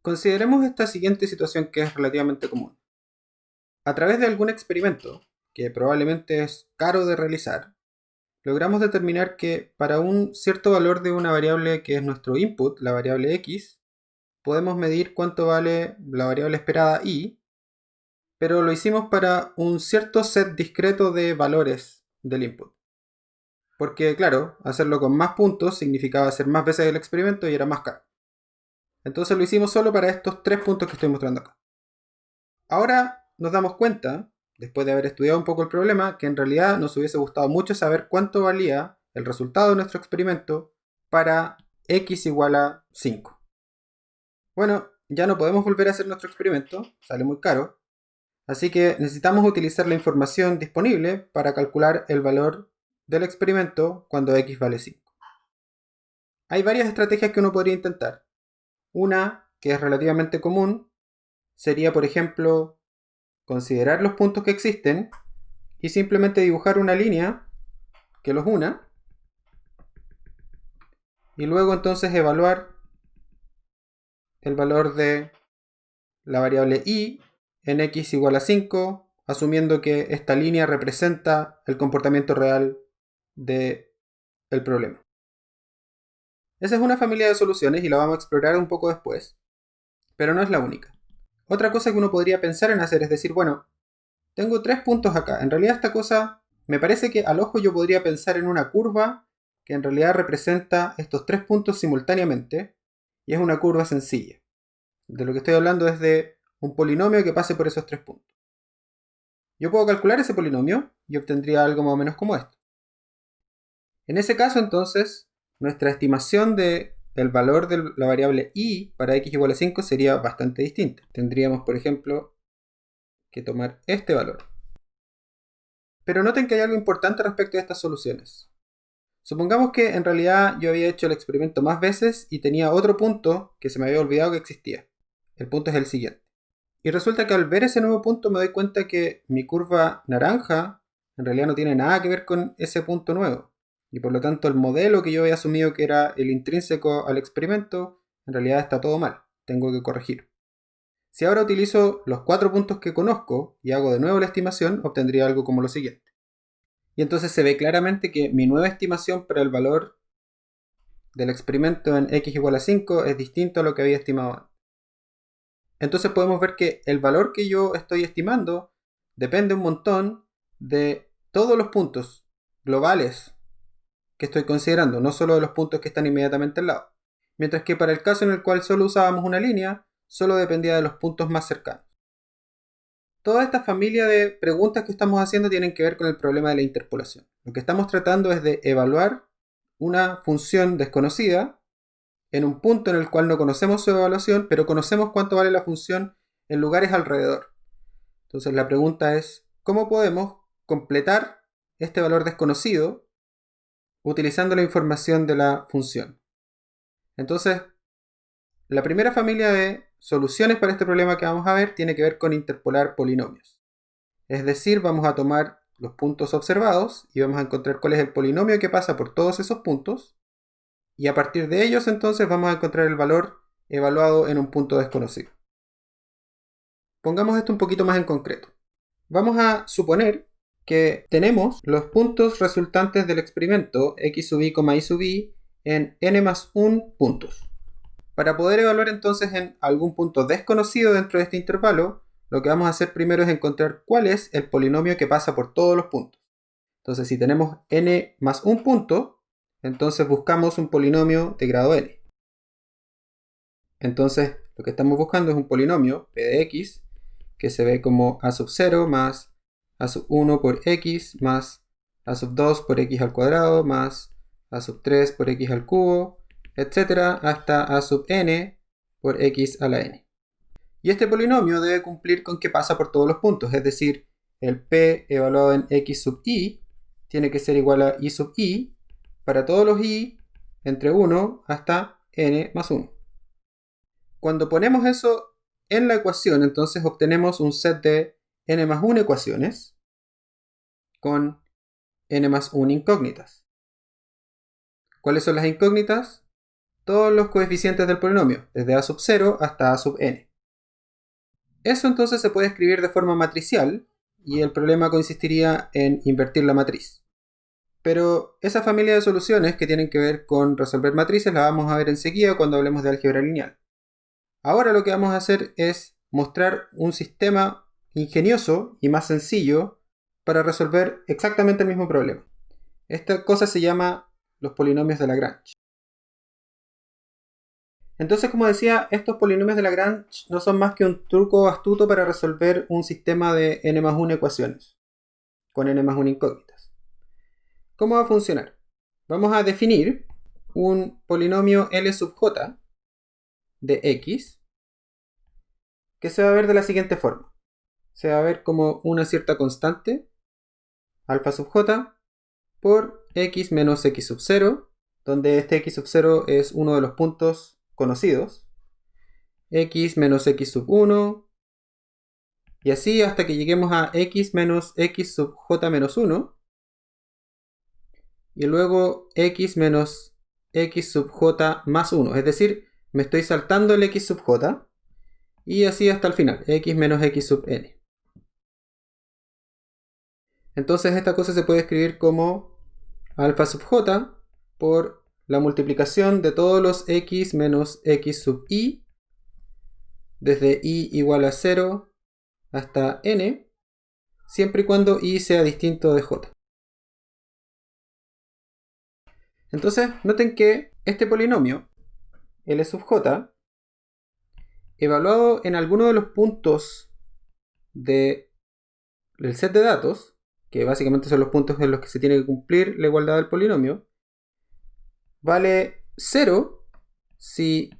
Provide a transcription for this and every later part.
Consideremos esta siguiente situación que es relativamente común. A través de algún experimento, que probablemente es caro de realizar, logramos determinar que para un cierto valor de una variable que es nuestro input, la variable x, podemos medir cuánto vale la variable esperada y, pero lo hicimos para un cierto set discreto de valores del input. Porque claro, hacerlo con más puntos significaba hacer más veces el experimento y era más caro. Entonces lo hicimos solo para estos 3 puntos que estoy mostrando acá. Ahora nos damos cuenta, después de haber estudiado un poco el problema, que en realidad nos hubiese gustado mucho saber cuánto valía el resultado de nuestro experimento para x igual a 5. Bueno, ya no podemos volver a hacer nuestro experimento, sale muy caro, así que necesitamos utilizar la información disponible para calcular el valor del experimento cuando x vale 5. Hay varias estrategias que uno podría intentar. Una, que es relativamente común, sería, por ejemplo, considerar los puntos que existen y simplemente dibujar una línea que los una y luego entonces evaluar el valor de la variable y en x igual a 5, asumiendo que esta línea representa el comportamiento real del problema. Esa es una familia de soluciones y la vamos a explorar un poco después, pero no es la única. Otra cosa que uno podría pensar en hacer es decir, bueno, tengo 3 puntos acá. En realidad esta cosa me parece que al ojo yo podría pensar en una curva que en realidad representa estos 3 puntos simultáneamente y es una curva sencilla. De lo que estoy hablando es de un polinomio que pase por esos 3 puntos. Yo puedo calcular ese polinomio y obtendría algo más o menos como esto. En ese caso entonces, nuestra estimación del valor de la variable y para x igual a 5 sería bastante distinta. Tendríamos, por ejemplo, que tomar este valor. Pero noten que hay algo importante respecto a estas soluciones. Supongamos que en realidad yo había hecho el experimento más veces y tenía otro punto que se me había olvidado que existía. El punto es el siguiente. Y resulta que al ver ese nuevo punto me doy cuenta que mi curva naranja en realidad no tiene nada que ver con ese punto nuevo. Y por lo tanto el modelo que yo había asumido que era el intrínseco al experimento, en realidad está todo mal. Tengo que corregir. Si ahora utilizo los 4 puntos que conozco y hago de nuevo la estimación, obtendría algo como lo siguiente. Y entonces se ve claramente que mi nueva estimación para el valor del experimento en x igual a 5 es distinto a lo que había estimado antes. Entonces podemos ver que el valor que yo estoy estimando depende un montón de todos los puntos globales que estoy considerando, no solo de los puntos que están inmediatamente al lado. Mientras que para el caso en el cual solo usábamos una línea, solo dependía de los puntos más cercanos. Toda esta familia de preguntas que estamos haciendo tienen que ver con el problema de la interpolación. Lo que estamos tratando es de evaluar una función desconocida en un punto en el cual no conocemos su evaluación, pero conocemos cuánto vale la función en lugares alrededor. Entonces la pregunta es, ¿cómo podemos completar este valor desconocido utilizando la información de la función? Entonces, la primera familia de soluciones para este problema que vamos a ver tiene que ver con interpolar polinomios. Es decir, vamos a tomar los puntos observados y vamos a encontrar cuál es el polinomio que pasa por todos esos puntos. Y a partir de ellos entonces vamos a encontrar el valor evaluado en un punto desconocido. Pongamos esto un poquito más en concreto. Vamos a suponer que tenemos los puntos resultantes del experimento x sub i, y sub i en n más 1 puntos. Para poder evaluar entonces en algún punto desconocido dentro de este intervalo, lo que vamos a hacer primero es encontrar cuál es el polinomio que pasa por todos los puntos. Entonces si tenemos n más 1 punto, entonces buscamos un polinomio de grado n. Entonces lo que estamos buscando es un polinomio p de x que se ve como a sub 0 más a sub 1 por x más a sub 2 por x al cuadrado más a sub 3 por x al cubo, etcétera, hasta a sub n por x a la n. Y este polinomio debe cumplir con que pasa por todos los puntos, es decir, el p evaluado en x sub i tiene que ser igual a i sub i para todos los i entre 1 hasta n más 1. Cuando ponemos eso en la ecuación, entonces obtenemos un set de n más 1 ecuaciones con n más 1 incógnitas. ¿Cuáles son las incógnitas? todos los coeficientes del polinomio, desde a sub 0 hasta a sub n. Eso entonces se puede escribir de forma matricial, y el problema consistiría en invertir la matriz. Pero esa familia de soluciones que tienen que ver con resolver matrices la vamos a ver enseguida cuando hablemos de álgebra lineal. Ahora lo que vamos a hacer es mostrar un sistema ingenioso y más sencillo para resolver exactamente el mismo problema. Esta cosa se llama los polinomios de Lagrange. Entonces, como decía, estos polinomios de Lagrange no son más que un truco astuto para resolver un sistema de n más 1 ecuaciones, con n más 1 incógnitas. ¿Cómo va a funcionar? Vamos a definir un polinomio L sub j de x que se va a ver de la siguiente forma. Se va a ver como una cierta constante, alfa sub j, por x menos x sub 0, donde este x sub 0 es uno de los puntos conocidos, x menos x sub 1, y así hasta que lleguemos a x menos x sub j menos 1, y luego x menos x sub j más 1, es decir, me estoy saltando el x sub j, y así hasta el final, x menos x sub n. Entonces esta cosa se puede escribir como alfa sub j por la multiplicación de todos los x menos x sub i, desde i igual a 0 hasta n, siempre y cuando i sea distinto de j. Entonces noten que este polinomio, L sub j, evaluado en alguno de los puntos del set de datos, que básicamente son los puntos en los que se tiene que cumplir la igualdad del polinomio, vale 0 si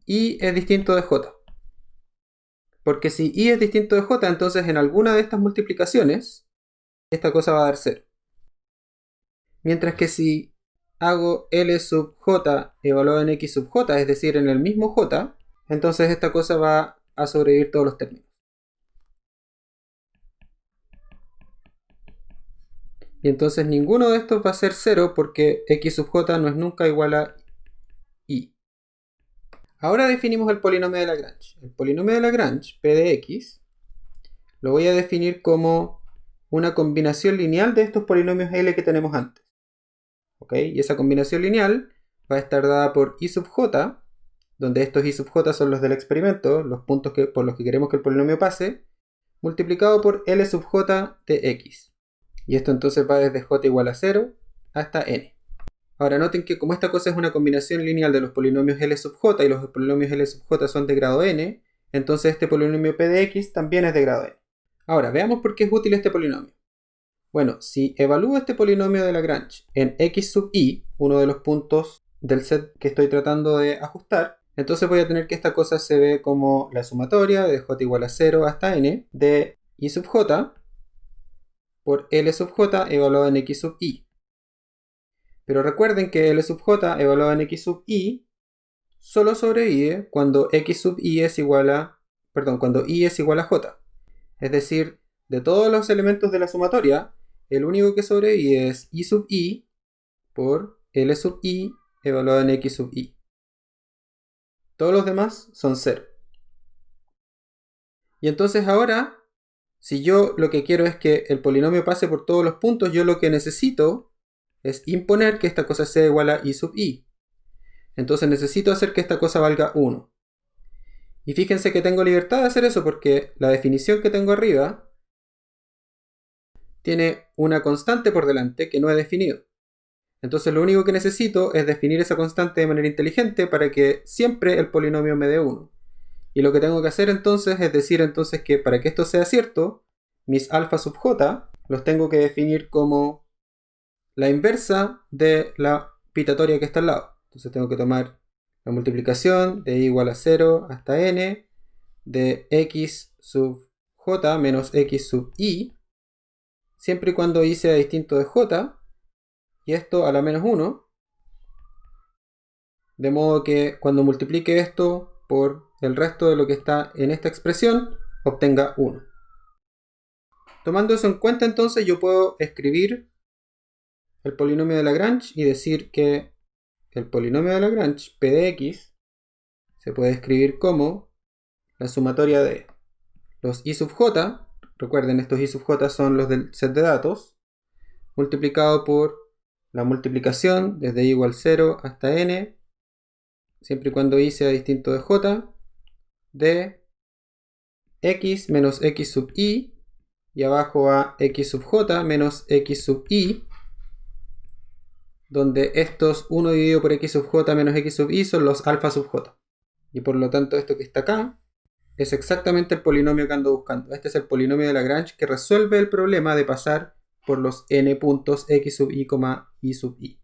i es distinto de j. Porque si i es distinto de j, entonces en alguna de estas multiplicaciones, esta cosa va a dar 0. Mientras que si hago L sub j evaluado en x sub j, es decir, en el mismo j, entonces esta cosa va a sobrevivir todos los términos. Y entonces ninguno de estos va a ser 0 porque x sub j no es nunca igual a i. Ahora definimos el polinomio de Lagrange. El polinomio de Lagrange, p de x, lo voy a definir como una combinación lineal de estos polinomios L que tenemos antes. ¿Ok? Y esa combinación lineal va a estar dada por i sub j, donde estos i sub j son los del experimento, los puntos por los que queremos que el polinomio pase, multiplicado por L sub j de x. Y esto entonces va desde j igual a 0 hasta n. Ahora noten que como esta cosa es una combinación lineal de los polinomios L sub j y los polinomios L sub j son de grado n, entonces este polinomio p de x también es de grado n. Ahora, veamos por qué es útil este polinomio. Bueno, si evalúo este polinomio de Lagrange en x sub i, uno de los puntos del set que estoy tratando de ajustar, entonces voy a tener que esta cosa se ve como la sumatoria de j igual a 0 hasta n de i sub j por L sub j evaluado en x sub i. Pero recuerden que L sub j evaluado en x sub i solo sobrevive cuando x sub i es igual a, cuando i es igual a j. Es decir, de todos los elementos de la sumatoria, el único que sobrevive es i sub i por L sub i evaluado en x sub i. Todos los demás son 0. Y entonces ahora, si yo lo que quiero es que el polinomio pase por todos los puntos, yo lo que necesito es imponer que esta cosa sea igual a i sub i. Entonces necesito hacer que esta cosa valga 1. Y fíjense que tengo libertad de hacer eso porque la definición que tengo arriba tiene una constante por delante que no he definido. Entonces lo único que necesito es definir esa constante de manera inteligente para que siempre el polinomio me dé 1. Y lo que tengo que hacer entonces es decir entonces que para que esto sea cierto, mis alfa sub j los tengo que definir como la inversa de la pitatoria que está al lado. Entonces tengo que tomar la multiplicación de i igual a 0 hasta n de x sub j menos x sub i, siempre y cuando i sea distinto de j, y esto a la menos 1, de modo que cuando multiplique esto por el resto de lo que está en esta expresión, obtenga 1. Tomando eso en cuenta, entonces yo puedo escribir el polinomio de Lagrange y decir que el polinomio de Lagrange, P de X, se puede escribir como la sumatoria de los I sub j, recuerden estos I sub j son los del set de datos, multiplicado por la multiplicación desde I igual 0 hasta n, siempre y cuando I sea distinto de j, de x menos x sub i, y abajo a x sub j menos x sub i, donde estos 1 dividido por x sub j menos x sub i son los alfa sub j. Y por lo tanto esto que está acá es exactamente el polinomio que ando buscando. Este es el polinomio de Lagrange que resuelve el problema de pasar por los n puntos x sub i, i sub i.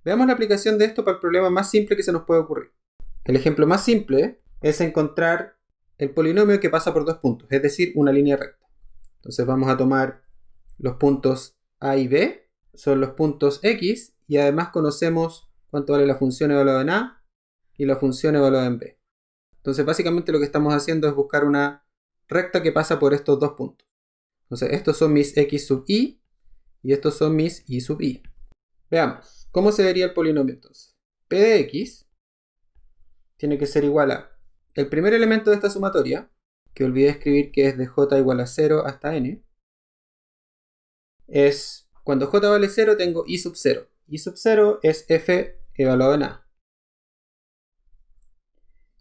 Veamos la aplicación de esto para el problema más simple que se nos puede ocurrir. El ejemplo más simple es encontrar el polinomio que pasa por dos puntos, es decir, una línea recta. Entonces vamos a tomar los puntos a y b, son los puntos x, y además conocemos cuánto vale la función evaluada en a y la función evaluada en b. Entonces básicamente lo que estamos haciendo es buscar una recta que pasa por estos dos puntos. Entonces estos son mis x sub i y estos son mis i sub i. Veamos, ¿cómo se vería el polinomio entonces? P de x tiene que ser igual a el primer elemento de esta sumatoria, que olvidé escribir que es de j igual a 0 hasta n, es cuando j vale 0 tengo i sub 0. i sub 0 es f evaluado en a.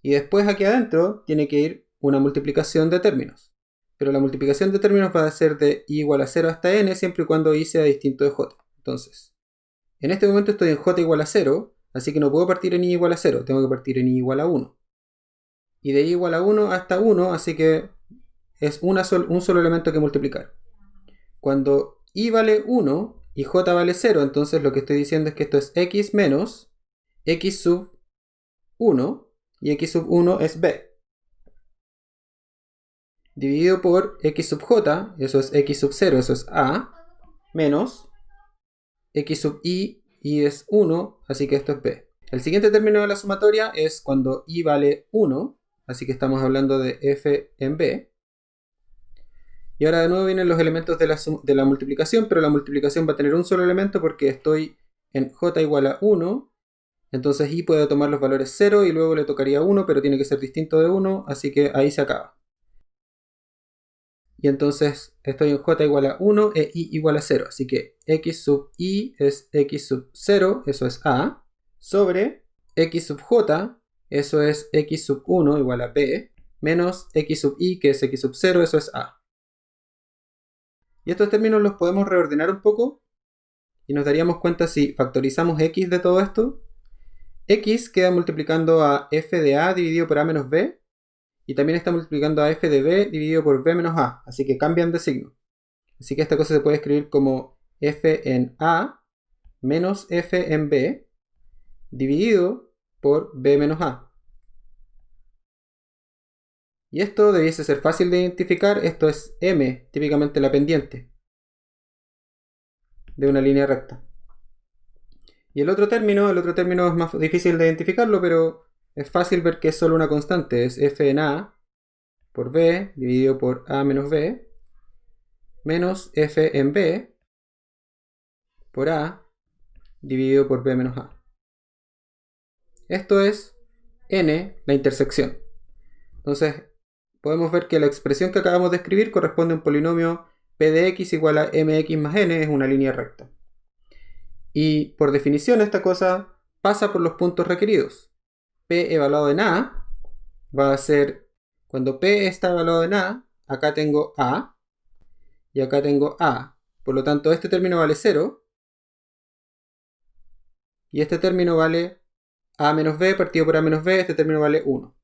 Y después aquí adentro tiene que ir una multiplicación de términos. Pero la multiplicación de términos va a ser de i igual a 0 hasta n siempre y cuando i sea distinto de j. Entonces, en este momento estoy en j igual a 0, así que no puedo partir en i igual a 0, tengo que partir en i igual a 1. Y de i igual a 1 hasta 1, así que es un solo elemento que multiplicar. Cuando i vale 1 y j vale 0, entonces lo que estoy diciendo es que esto es x menos x sub 1, y x sub 1 es b. Dividido por x sub j, eso es x sub 0, eso es a, menos x sub i es 1, así que esto es b. El siguiente término de la sumatoria es cuando i vale 1, así que estamos hablando de f en b. Y ahora de nuevo vienen los elementos de la multiplicación, pero la multiplicación va a tener un solo elemento porque estoy en j igual a 1, entonces i puede tomar los valores 0 y luego le tocaría 1, pero tiene que ser distinto de 1, así que ahí se acaba. Y entonces estoy en j igual a 1 e i igual a 0, así que x sub i es x sub 0, eso es a, sobre x sub j, eso es x sub 1 igual a b, menos x sub i, que es x sub 0, eso es a. Y estos términos los podemos reordenar un poco y nos daríamos cuenta si factorizamos x de todo esto. X queda multiplicando a f de a dividido por a menos b, y también está multiplicando a f de b dividido por b menos a, así que cambian de signo. Así que esta cosa se puede escribir como f en a menos f en b dividido por b menos a. Y esto debiese ser fácil de identificar, esto es m, típicamente la pendiente de una línea recta. Y el otro término es más difícil de identificarlo, pero es fácil ver que es solo una constante, es f en a por b dividido por a menos b, menos f en b por a dividido por b menos a. Esto es n, la intersección. Entonces, podemos ver que la expresión que acabamos de escribir corresponde a un polinomio p de x igual a mx más n, es una línea recta. Y por definición esta cosa pasa por los puntos requeridos. P evaluado en a va a ser, cuando P está evaluado en a, acá tengo a y acá tengo a. Por lo tanto, este término vale 0 y este término vale a menos b partido por a menos b, este término vale 1.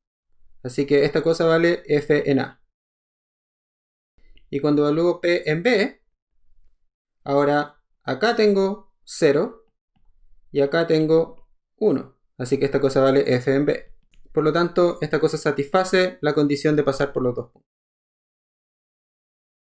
Así que esta cosa vale f en a. Y cuando evalúo P en b, ahora acá tengo 0 y acá tengo 1. Así que esta cosa vale f en b. Por lo tanto, esta cosa satisface la condición de pasar por los dos puntos.